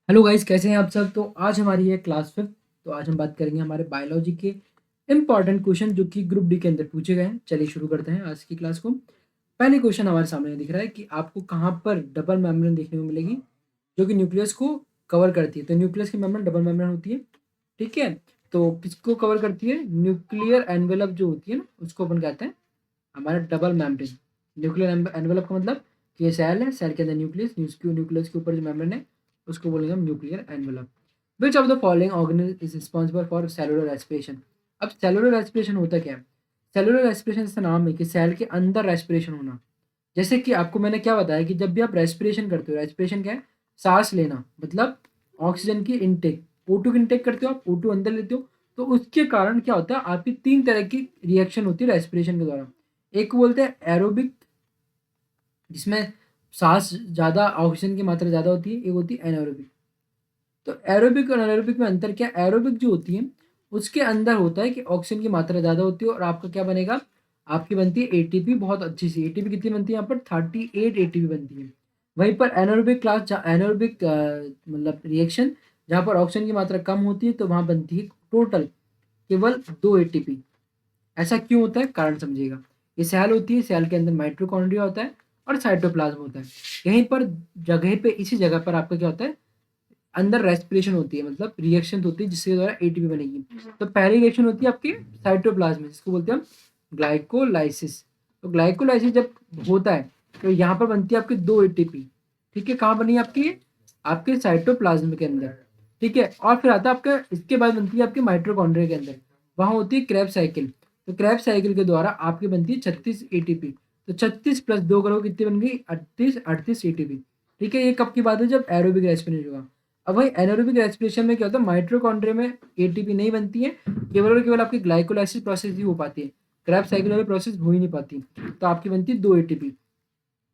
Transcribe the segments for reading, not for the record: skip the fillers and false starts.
Hello guys, कैसे हैं आप सब। तो आज हमारी है क्लास फिफ्थ। तो आज हम बात करेंगे हमारे बायोलॉजी के इंपॉर्टेंट क्वेश्चन जो कि ग्रुप डी के अंदर पूछे गए हैं। चलिए शुरू करते हैं आज की क्लास को। पहले क्वेश्चन हमारे सामने दिख रहा है कि आपको कहाँ पर डबल मेम्ब्रेन देखने को मिलेगी जो कि न्यूक्लियस को कवर करती है। तो न्यूक्लियस की मेम्ब्रेन डबल मेम्ब्रेन होती है। ठीक है, तो किसको कवर करती है? न्यूक्लियर एनवेलप जो होती है ना, उसको अपन कहते हैं हमारा डबल मेम्ब्रेन। न्यूक्लियर एनवेलप का मतलब कि ये सेल है, सेल के अंदर न्यूक्लियस, न्यूक्लियस के ऊपर जो मेम्ब्रेन है उसको बोलेंगे हम nuclear envelope. Which of the following organism is responsible for cellular respiration? अब सेलुलर रेस्पिरेशन होता क्या है? सेलुलर रेस्पिरेशन से नाम है कि सेल के अंदर रेस्पिरेशन होना। जैसे कि आपको मैंने क्या बताया कि जब भी आप रेस्पिरेशन करते हो, रेस्पिरेशन क्या है? सांस लेना, मतलब ऑक्सीजन की इनटेक। O2 की इनटेक करते हो, आप O2 अंदर लेते हो। तो उसके कारण क्या होता है, आपकी तीन तरह की रिएक्शन होती है रेस्पिरेशन के द्वारा। एक को बोलते हैं एरोबिक, जिसमें सांस ज़्यादा, ऑक्सीजन की मात्रा ज़्यादा होती है। एक होती है एनारोबिक। तो एरोबिक और एनारोबिक में अंतर क्या? एरोबिक जो होती है उसके अंदर होता है कि ऑक्सीजन की मात्रा ज़्यादा होती है और आपका क्या बनेगा, आपकी बनती है एटीपी बहुत अच्छी सी। एटीपी कितनी बनती है यहाँ पर? 38 एटीपी बनती है। वहीं पर एनारोबिक क्लास, एनारोबिक मतलब रिएक्शन, जहाँ पर ऑक्सीजन की मात्रा कम होती है, तो वहाँ बनती है टोटल केवल 2 एटीपी। ऐसा क्यों होता है? कारण समझिएगा। ये सेल होती है, सेल के अंदर माइटोकॉन्ड्रिया होता है और साइटोप्लाज्म होता है। यहीं पर जगह पे, इसी जगह पर आपका क्या होता है, अंदर रेस्पिरेशन होती है, मतलब रिएक्शन होती है जिसके द्वारा एटीपी बनेगी। तो पहली रिएक्शन होती है आपके साइटोप्लाज्म में, जिसको बोलते हैं हम ग्लाइकोलाइसिस। तो ग्लाइकोलाइसिस जब होता है तो यहाँ पर बनती है आपकी 2 एटीपी। ठीक है, कहाँ बनी आपकी? आपके साइटोप्लाज्म के अंदर। ठीक है, और फिर आता है आपका, इसके बाद बनती है आपके माइटोकॉन्ड्रिया के अंदर। वहाँ होती है क्रेब साइकिल। तो क्रेब साइकिल के द्वारा आपकी बनती है 36 एटीपी। तो 36 + 2 करो, कितनी बन गई? 38 एटीपी। ठीक है, ये कब की बात है? जब एरोबिक रेस्पिरेशन होगा। अब वही एनारोबिक रेस्पिरेशन में क्या होता है, माइटोकॉन्ड्रिया में एटीपी नहीं बनती है, केवल और केवल आपकी ग्लाइकोलाइसिस प्रोसेस ही हो पाती है। क्रैब साइकिल वाली प्रोसेस हो ही नहीं पाती। तो आपकी बनती है 2 एटीपी।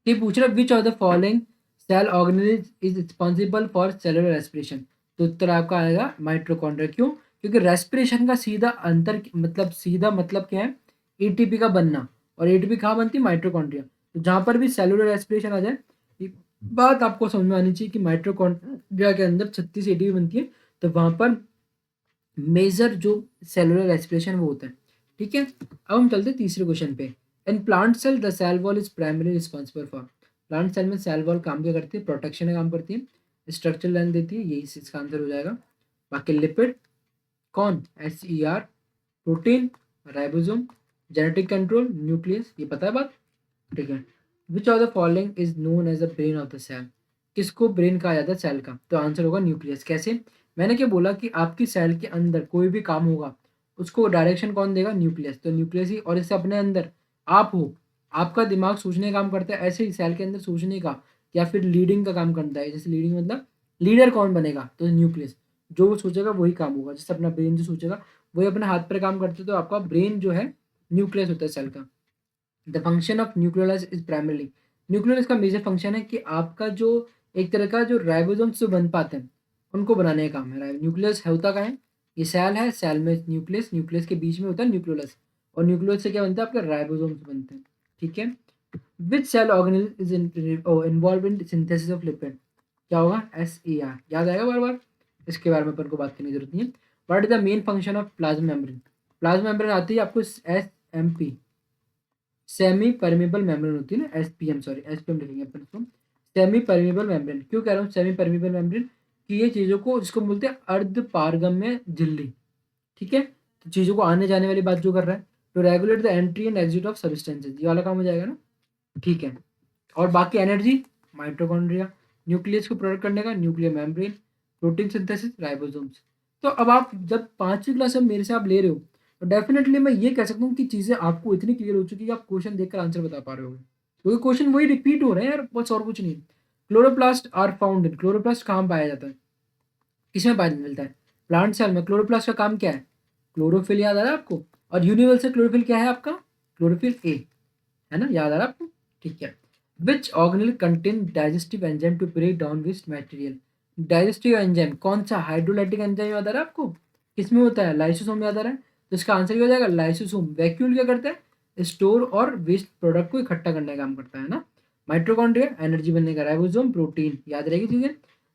ये पूछ रहा है which of the following cell organism is responsible for cellular respiration? तो उत्तर आपका आएगा माइटोकॉन्ड्रिया। क्यों? क्योंकि रेस्पिरेशन का सीधा अंतर, मतलब सीधा मतलब क्या है? एटीपी का बनना। और एटीपी कहाँ बनती है? माइटोकॉन्ड्रिया। तो जहां पर भी सेलुलर रेस्पिरेशन आ जाए, ये बात आपको समझ में आनी चाहिए कि माइटोकॉन्ड्रिया के अंदर 36 एटीपी बनती है। तो वहां पर मेजर जो सेलुलर रेस्पिरेशन वो होता है। ठीक है, अब हम चलते हैं तीसरे क्वेश्चन पे। In plant cell the cell wall is primary responsible for. Plant cell में सेल वॉल काम क्या करती है? प्रोटेक्शन का काम करती है, स्ट्रक्चर लाइन देती है, यही इसका आंसर हो जाएगा। बाकी लिपिड, कौन? SER, protein, ribosome, genetic control, nucleus. ये पता है बात? ठीक है। Which of the following is known as the brain of the cell? किसको ब्रेन कहा जाता है सेल का? तो आंसर होगा न्यूक्लियस। कैसे? मैंने क्या बोला कि आपकी सेल के अंदर कोई भी काम होगा उसको डायरेक्शन कौन देगा? न्यूक्लियस। तो न्यूक्लियस ही, और इससे अपने अंदर आप हो, आपका दिमाग सोचने का काम करता है, ऐसे ही सेल के अंदर सोचने का या फिर लीडिंग का काम करता है। जैसे लीडिंग मतलब लीडर कौन बनेगा? तो न्यूक्लियस। जो वो सोचेगा वही काम होगा। जैसे अपना ब्रेन जो सोचेगा वही अपने हाथ पर काम करते, तो आपका ब्रेन जो है न्यूक्लियस होता है सेल का। The function of nucleolus is primarily. Nucleolus का मेजर फंक्शन है कि आपका जो एक तरह का जो राइबोसोम्स जो बन पाते हैं उनको बनाने का काम है। न्यूक्लियस होता का है, ये सेल है, सेल में न्यूक्लियस, न्यूक्लियस के बीच में होता है न्यूक्लियोलस। और न्यूक्लियस से क्या बनता है? आपके राइबोसोम्स बनते हैं। ठीक है। Which cell organism is involve in synthesis of lipid? क्या होगा? SER। याद आएगा बार बार, इसके बारे में अपन को बात करने की जरूरत नहीं है। What is the main function of plasma membrane? Plasma membrane आती है आपको SMP, सेमी परमेबल मेम्ब्रेन होती है ना, SPM, सॉरी SPM लिखेंगे अपन इसको। सेमी परमेबल मेम्ब्रेन क्यों कह रहा हूँ सेमी परमेबल मेम्ब्रेन? कि ये चीज़ों को, जिसको बोलते हैं अर्ध पारगम्य झिल्ली। ठीक है, तो चीज़ों को आने जाने वाली बात जो कर रहा है, तो regulate the entry and exit of substances, ये वाला काम हो जाएगा ना। ठीक है, और बाकी एनर्जी, माइटोकॉन्ड्रिया, न्यूक्लियस को प्रोडक्ट करने का nuclear membrane, protein synthesis, ribosomes. तो अब आप जब 5वीं क्लास में मेरे से आप ले रहे हो, तो डेफिनेटली मैं ये कह सकता हूँ कि चीज़ें आपको इतनी क्लियर हो चुकी है कि आप क्वेश्चन देखकर आंसर बता पा रहे हो, क्योंकि क्वेश्चन वही रिपीट हो रहे हैं यार, बस और कुछ नहीं। Chloroplast are found in, chloroplast कहाँ पाया जाता है, किसमें पाया मिलता है? प्लांट सेल में। क्लोरोप्लास्ट का काम क्या है? क्लोरोफिल। याद आ रहा है आपको? और यूनिवर्सल क्लोरोफिल क्या है आपका? क्लोरोफिल ए, है ना, याद आ रहा है आपको? ठीक है। Which organelle contain digestive enzyme to break down waste material? Digestive enzyme कौन सा? हाइड्रोलाइटिक एंजाइम याद आ रहा है आपको? किसमें होता है? लाइसोसोम। याद आ रहा है? तो इसका आंसर क्या हो जाएगा? लाइसोसोम। वैक्यूल क्या करता है? स्टोर और वेस्ट प्रोडक्ट को इकट्ठा करने का काम करता है ना। माइटोकॉन्ड्रिया एनर्जी बनने का, राइबोसोम प्रोटीन। याद रहेगी चीजें।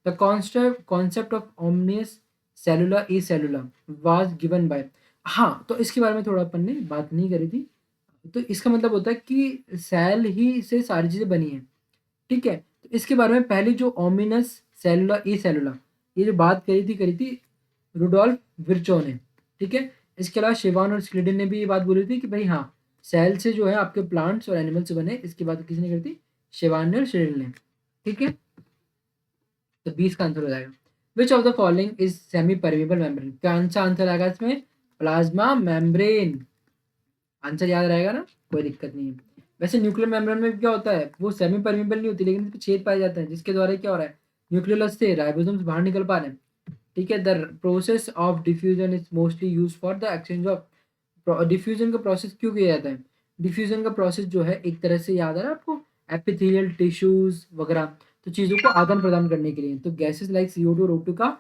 The concept of omnis cellular e cellular was given by. हाँ, तो इसके बारे में थोड़ा अपन ने बात नहीं करी थी। तो इसका मतलब होता है कि सेल ही से सारी चीज़ें बनी हैं, ठीक है? तो इसके बारे में पहले जो ओमिनस सेलुलर ई सेलुलर, ये जो बात करी थी रुडोल्फ विर्चो ने, ठीक है? इसके अलावा शिवान और स्क्लिडन ने भी ये बात बोली थी कि भाई हाँ, सेल से जो है आपके प्लांट्स और एनिमल्स बने। इसकी बात किसने करी थी? शिवान ने और श्रिडन ने, ठीक है? तो 20 का आंसर हो जाएगा। विच of the following is semi permeable membrane? कौन सा आंसर आएगा इसमें? Plasma membrane. आंसर याद रहेगा ना, कोई दिक्कत नहीं है। वैसे न्यूक्लियर मेम्ब्रेन में क्या होता है, वो सेमी परमेबल नहीं होती, लेकिन इसमें छेद पाए जाते हैं, जिसके द्वारा क्या हो रहा है, न्यूक्लियस से राइबोसोम्स बाहर निकल पा रहे हैं, ठीक है? The process of diffusion is mostly use for the exchange of. Diffusion का प्रोसेस क्यों किया जाता है? डिफ्यूजन का प्रोसेस जो है एक तरह से याद आ रहा है आपको, एपिथेलियल टिश्यूज वगैरह, तो चीज़ों को आदान प्रदान करने के लिए, तो गैसेस लाइक CO2 और O2 का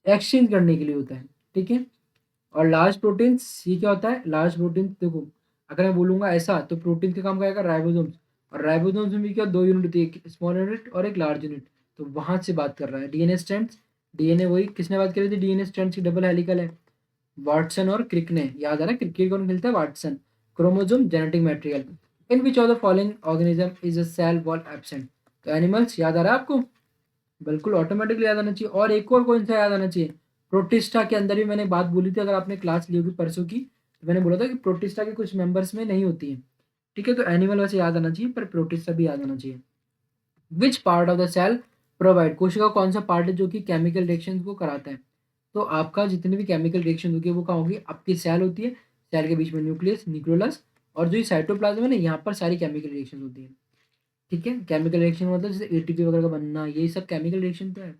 एक्सचेंज करने के लिए होता है, ठीक है? और लार्ज प्रोटीन्स, ये क्या होता है? लार्ज प्रोटीन्स देखो, अगर मैं बोलूँगा ऐसा, तो प्रोटीन का काम करेगा राइबोसोम्स, और राइबोसोम्स में भी क्या 2 यूनिट होती है, एक स्मॉल यूनिट और एक लार्ज यूनिट। तो वहाँ से बात कर रहा है। डीएनए स्ट्रैंड्स, डीएनए वही किसने बात करी थी? डीएनए स्ट्रैंड्स की डबल हेलिकल है, वाटसन और क्रिक ने। याद आ रहा है क्रिकेट कौन खेलता है? Watson. Chromosome genetic material. In which of the following organism is a cell wall absent? तो एनिमल्स याद आ रहा है आपको, बिल्कुल ऑटोमेटिकली याद आना चाहिए। और एक और कौन सा याद आना चाहिए? प्रोटिस्टा के अंदर भी मैंने बात बोली थी, अगर आपने क्लास ली होगी परसों की, तो मैंने बोला था कि प्रोटिस्टा के कुछ मेंबर्स में नहीं होती है, ठीक है? तो एनिमल वैसे याद आना चाहिए, पर प्रोटिस्टा भी याद आना चाहिए। Which part of the cell provide? कोशिका का कौन सा पार्ट है जो कि केमिकल रिएक्शन को कराता है? तो आपका जितने भी केमिकल रिएक्शन होगी वो कहाँ होगी? आपकी सेल होती है, सेल के बीच में न्यूक्लियस, न्यूक्लियोलस, और जो ये साइटोप्लाज्म है ना, यहाँ पर सारी केमिकल रिएक्शन होती है, ठीक है? केमिकल रिएक्शन मतलब जैसे एटीपी वगैरह का बनना, यही सब केमिकल रिएक्शन तो है।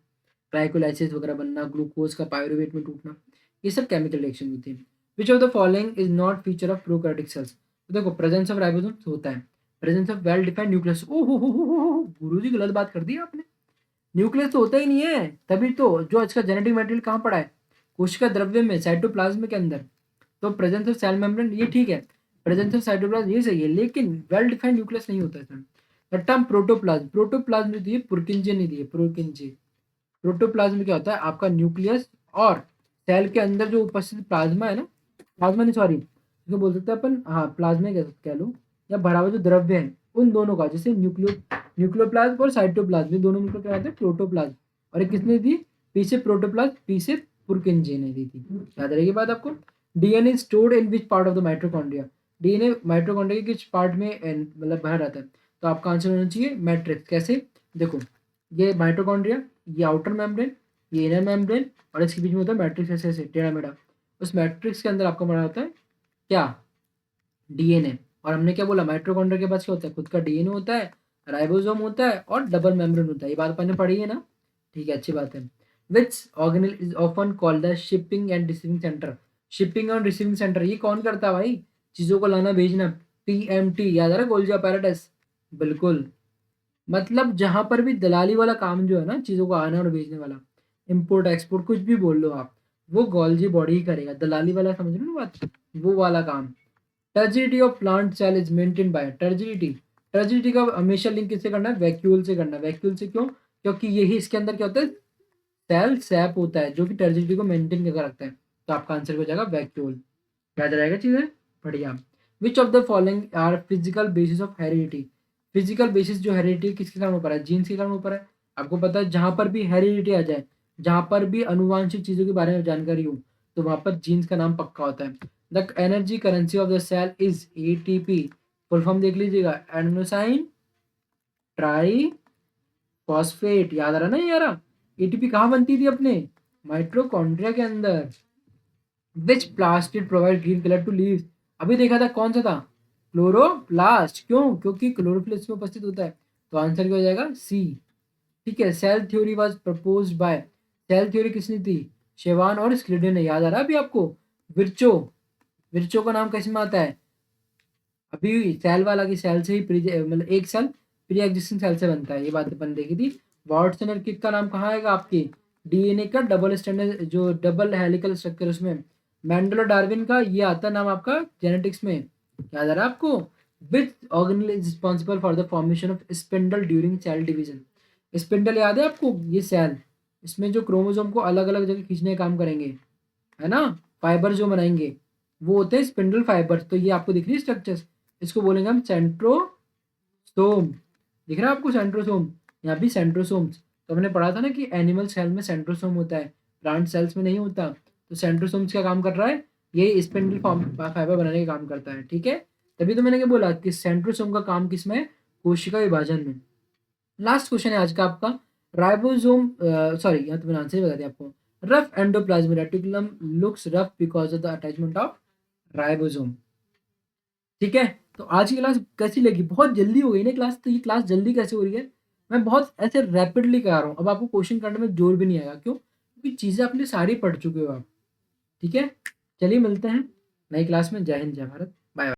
ग्लाइकोलाइसिस वगैरह बनना, ग्लूकोज का पायरुवेट में टूटना, ये सब केमिकल रिएक्शन होती है। Which of the following is not feature of prokaryotic cells? तो देखो, प्रेजेंस ऑफ राइबोसोम्स होता है, presence of well defined nucleus. ओ गुरु जी गलत बात कर दी आपने, न्यूक्लियस तो होता ही नहीं है। तभी तो जो इसका जेनेटिक मटेरियल कहाँ पड़ा है? कोशिका द्रव्य में, साइटोप्लाज्म के अंदर। तो प्रेजेंस ऑफ सेल मेम्ब्रेन ये ठीक है, प्रेजेंस ऑफ साइटोप्लाज्म ये सही है, लेकिन वेल डिफाइंड न्यूक्लियस नहीं होता इसमें। द टर्म प्रोटोप्लाज्म, प्रोटोप्लाज्म जो दी है पुरकिंजे नहीं दी है, पुरकिंजे। प्रोटोप्लाज्म में क्या होता है? आपका न्यूक्लियस और सेल के अंदर जो उपस्थित प्लाज्मा है ना, प्लाज्मा नहीं सॉरी, इसको बोल सकते हैं अपन, हाँ प्लाज्मा कह लो, या भरा हुआ जो द्रव्य है, उन दोनों का, जैसे न्यूक्लियोप्लाज्म और साइटोप्लाज्म, ये दोनों मिलकर क्या होता है? प्रोटोप्लाज्म। और ये किसने दी? पी से प्रोटोप्लाज्म, पी से पुरकिंजे ने दी थी। याद रहेगी बात आपको। DNA stored in which part of the mitochondria? DNA mitochondria के किस पार्ट में मतलब भरा रहता है? तो आपका आंसर होना चाहिए मैट्रिक्स। कैसे? देखो, ये माइटोकॉन्ड्रिया, ये आउटर मेम्ब्रेन, ये इनर मेम्ब्रेन, और इसके बीच में होता है मैट्रिक्स, ऐसे ऐसे टेढ़ा मेढ़ा। उस मैट्रिक्स के अंदर आपका बना होता है क्या? डीएनए। और हमने क्या बोला? माइटोकॉन्ड्रिया के पास क्या होता है? खुद का डीएनए होता है, राइबोसोम होता है, और डबल मेम्ब्रेन होता है। ये बात अपन ने पढ़ी है ना, ठीक है, अच्छी बात है। Which organelle is often called the shipping and receiving centre? Shipping और रिसीविंग सेंटर ये कौन करता है भाई? चीजों को लाना भेजना। टीएमटी, याद आ रहा है? गोल्जी apparatus, बिल्कुल। मतलब जहां पर भी दलाली वाला काम जो है ना, चीजों को आना और भेजने वाला, इम्पोर्ट एक्सपोर्ट कुछ भी बोल लो आप, वो गोल्जी बॉडी ही करेगा। दलाली वाला समझ रहे हो ना बात, वो वाला काम। Turgidity of plant cell is maintain by. Turgidity, turgidity का हमेशा लिंक किससे करना है? वैक्यूल से करना है। वैक्यूल से क्यों? क्योंकि यही इसके अंदर क्या होता है? सेल सैप होता है जो कि टर्जिडिटी को मेंटेन करके रखता है। तो आपका आंसर हो जाएगा वैक्यूल। याद रहेगा चीजें, बढ़िया। Which of the following are physical basis of heredity? Physical basis जो हेरिडिटी किसके कारण ऊपर है? जीन्स के कारण ऊपर है। आपको पता है जहां पर भी हेरिडिटी आ जाए, जहां पर भी अनुवांशिक चीजों के बारे में जानकारी हो, तो वहां पर जीन्स का नाम पक्का होता है। The energy currency of the cell is ATP. Full form देख लीजिएगा, एडेनोसाइन ट्राई फॉस्फेट। याद आ रहा ना यारा? एटीपी कहाँ बनती थी अपने? माइटोकॉन्ड्रिया के अंदर। Which plastid provide green colour to leaves? अभी देखा था कौन सा था? क्लोरोप्लास्ट। क्यों? क्योंकि क्लोरोफिल इसमें उपस्थित होता है। तो आंसर क्या हो जाएगा? सी, ठीक है। Cell theory was proposed by, cell theory किसने दी? शेवान और स्क्लिडन ने। याद आ रहा है अभी आपको? विर्चो, विर्चो का नाम किस में आता है? अभी सेल वाला की सेल से ही मतलब एक सेल प्री एग्जिस्टिंग सेल से बनता है, ये बात अपन देखी थी। वाटसन और किक का नाम कहाँ आएगा आपके? डीएनए का डबल स्टैंडर्ड जो डबल हेलिकल स्ट्रक्चर उसमें। मेंडल और डार्विन का ये आता है नाम आपका जेनेटिक्स में। याद आ रहा है आपको? Which organelle is responsible for the formation of spindle during cell division? Spindle याद है आपको? ये सेल, इसमें जो क्रोमोसोम को अलग अलग जगह खींचने का काम करेंगे, है ना, फाइबर जो बनाएंगे वो होते हैं स्पिंडल फाइबर। तो ये आपको दिख रही है स्ट्रक्चर्स, इसको बोलेंगे हम सेंट्रोसोम। दिख रहा है आपको सेंट्रोसोम, यहाँ भी सेंट्रोसोम्स। तो हमने पढ़ा था ना कि एनिमल सेल में सेंट्रोसोम होता है, प्लांट सेल्स में नहीं होता। तो सेंट्रोसोम्स क्या काम कर रहा है, ये स्पिंडल फाइबर बनाने का काम करता है, ठीक है। तभी तो मैंने क्या बोला कि सेंट्रोसोम का काम किसमें है, कोशिका विभाजन में। लास्ट क्वेश्चन है आज का आपका, राइबोसोम, सॉरी यहाँ तो मैंने आंसर ही बता दिया आपको। Rough endoplasmic reticulum looks rough because of the attachment of ribosome. ठीक है, तो आज की क्लास कैसी लगी, बहुत जल्दी हो गई ना क्लास। तो ये क्लास जल्दी कैसे हो रही है, मैं बहुत ऐसे रैपिडली करा रहा हूँ, अब आपको क्वेश्चन करने में जोर भी नहीं आएगा। क्यों, क्योंकि चीज़ें आपने सारी पढ़ चुके हो आप। ठीक है, चलिए मिलते हैं नई क्लास में। जय हिंद, जय भारत, बाय बाय।